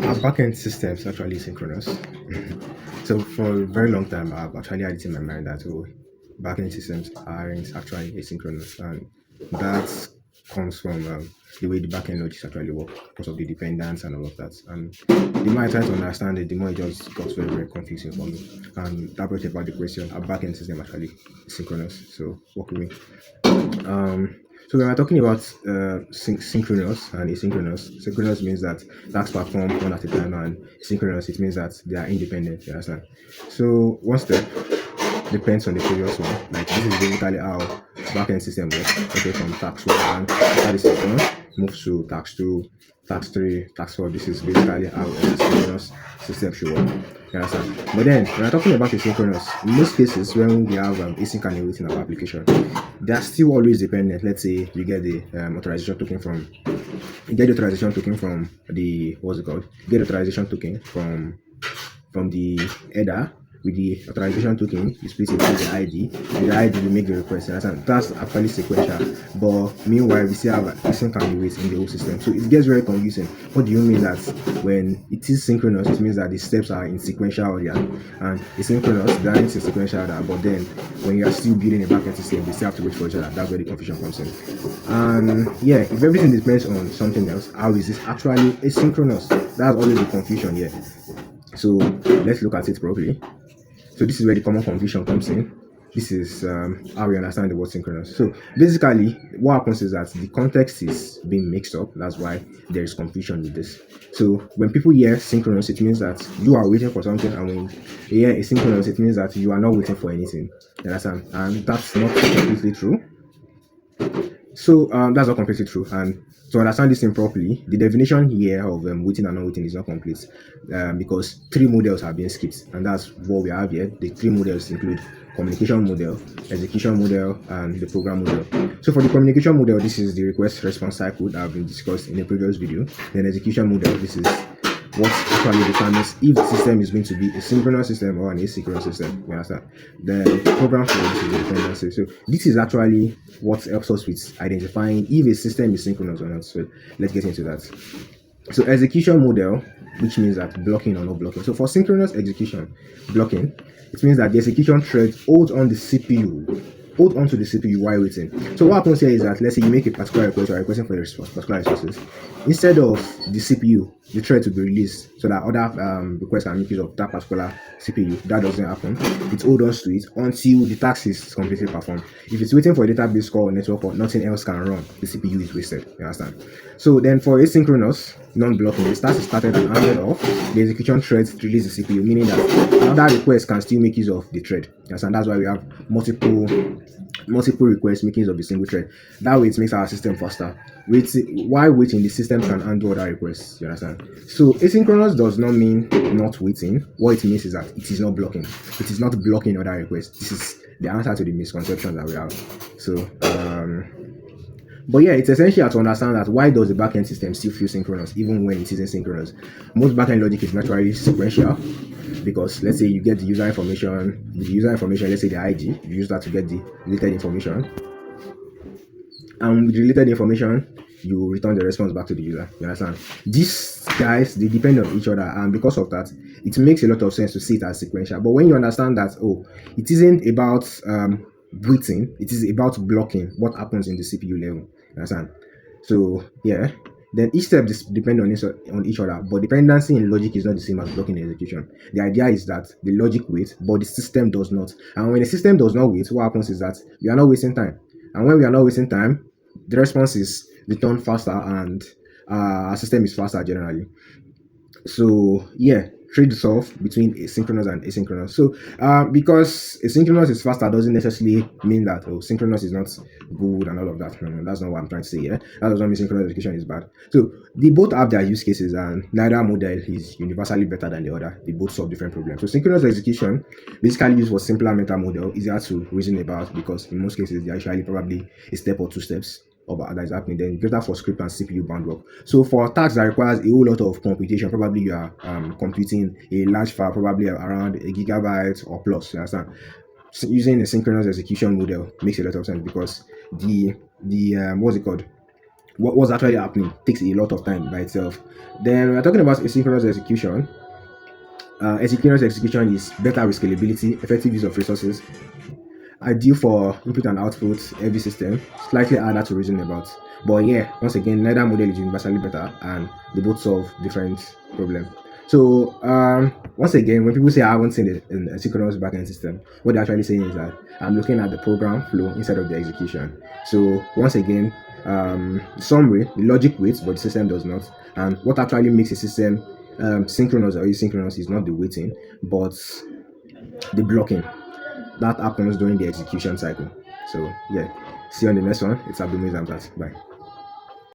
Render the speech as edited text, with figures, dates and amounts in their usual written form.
Our backend systems actually synchronous. So for a very long time, I've actually had it in my mind that backend systems aren't actually asynchronous, and that comes from the way the backend logics actually work because of the dependence and all of that. And the more I try to understand it, the more it just got very very confusing for me. And that brought about the question: Our backend system actually synchronous? So what could we so when we're talking about synchronous and asynchronous, synchronous means that tasks perform one at a time, and asynchronous it means that they are independent. You understand? So one step depends on the previous one. Like this is basically how backend system works. Okay, from task one and after this is done, moves to task two, task three, task four. This is basically how a synchronous system should work. You understand? But then when we're talking about asynchronous, in most cases when we have async and await in our application, they are still always dependent. Let's say you get the authorization token from the what's it called? You get the authorization token from the header. With the authorization token, you split it into the ID. With the ID, you make the request. And that's actually sequential. But meanwhile, we still have async and await in the whole system. So it gets very confusing. What do you mean that when it is synchronous, it means that the steps are in sequential order, and asynchronous, they are in sequential order. But then when you are still building a backend system, they still have to wait for each other. That's where the confusion comes in. And yeah, if everything depends on something else, how is this actually asynchronous? That's always the confusion here. So let's look at it properly. So this is where the common confusion comes in. This is how we understand the word synchronous. So basically, what happens is that the context is being mixed up. That's why there is confusion with this. So when people hear synchronous, it means that you are waiting for something, and when you hear asynchronous, it means that you are not waiting for anything. You understand? And that's not completely true. So that's not completely true. And to understand this thing properly, the definition here of waiting and not waiting is not complete because three models have been skipped, and that's what we have here. The three models include communication model, execution model, and the program model. So for the communication model, this is the request response cycle that have been discussed in the previous video. Then execution model, this is what actually determines if the system is going to be a synchronous system or an asynchronous system. You understand? The program flow, this is the dependency. So this is actually what helps us with identifying if a system is synchronous or not. So let's get into that. So execution model, which means that blocking or not blocking. So for synchronous execution, blocking, it means that the execution thread holds on the CPU, hold onto the CPU while waiting. So what happens here is that let's say you make a particular request or requesting for a particular resources, instead of the CPU, the thread to be released so that other requests can make use of that particular CPU. That doesn't happen. It holds on to it until the task is completely performed. If it's waiting for a database call or network or nothing else can run, the CPU is wasted. You understand? So then for asynchronous non-blocking, the task is started and handed off. The execution threads release the CPU, meaning that another request can still make use of the thread. Yes, and that's why we have multiple requests making use of the single thread. That way it makes our system faster. While waiting, the system can handle other requests. You understand? So asynchronous does not mean not waiting. What it means is that it is not blocking. It is not blocking other requests. This is the answer to the misconception that we have. So but yeah, it's essential to understand that why does the backend system still feel synchronous even when it isn't synchronous? Most backend logic is naturally sequential because let's say you get the user information, let's say the ID, you use that to get the related information. And with the related information, you return the response back to the user. You understand? These guys, they depend on each other, and because of that, it makes a lot of sense to see it as sequential. But when you understand that, it isn't about waiting, it is about blocking what happens in the CPU level. You understand? So yeah, then each step depend on each other, but dependency in logic is not the same as blocking in execution. The idea is that the logic waits, but the system does not. And when the system does not wait, what happens is that we are not wasting time. And when we are not wasting time, the response is returned faster, and our system is faster generally. So yeah, trades off between asynchronous and asynchronous. So because asynchronous is faster doesn't necessarily mean that synchronous is not good and all of that. No, that's not what I'm trying to say here. That doesn't mean synchronous execution is bad. So they both have their use cases, and neither model is universally better than the other. They both solve different problems. So synchronous execution basically used for simpler meta model, easier to reason about because in most cases they're actually probably a step or two steps of that is happening, then greater for script and CPU bound work. So for tasks that requires a whole lot of computation, probably you are computing a large file, probably around a gigabyte or plus. You understand? So using a synchronous execution model makes a lot of sense because the what's it called? what's actually happening takes a lot of time by itself. Then we're talking about asynchronous execution. Asynchronous execution is better with scalability, effective use of resources, ideal for input and output heavy system, slightly harder to reason about. But yeah, once again, neither model is universally better and they both solve different problems. So once again, when people say I haven't seen a synchronous backend system, what they're actually saying is that I'm looking at the program flow instead of the execution. So once again, summary, the logic waits, but the system does not. And what actually makes a system synchronous or asynchronous is not the waiting, but the blocking that happens during the execution cycle. So yeah, see you on the next one. It's Abdul-muizz. Bye.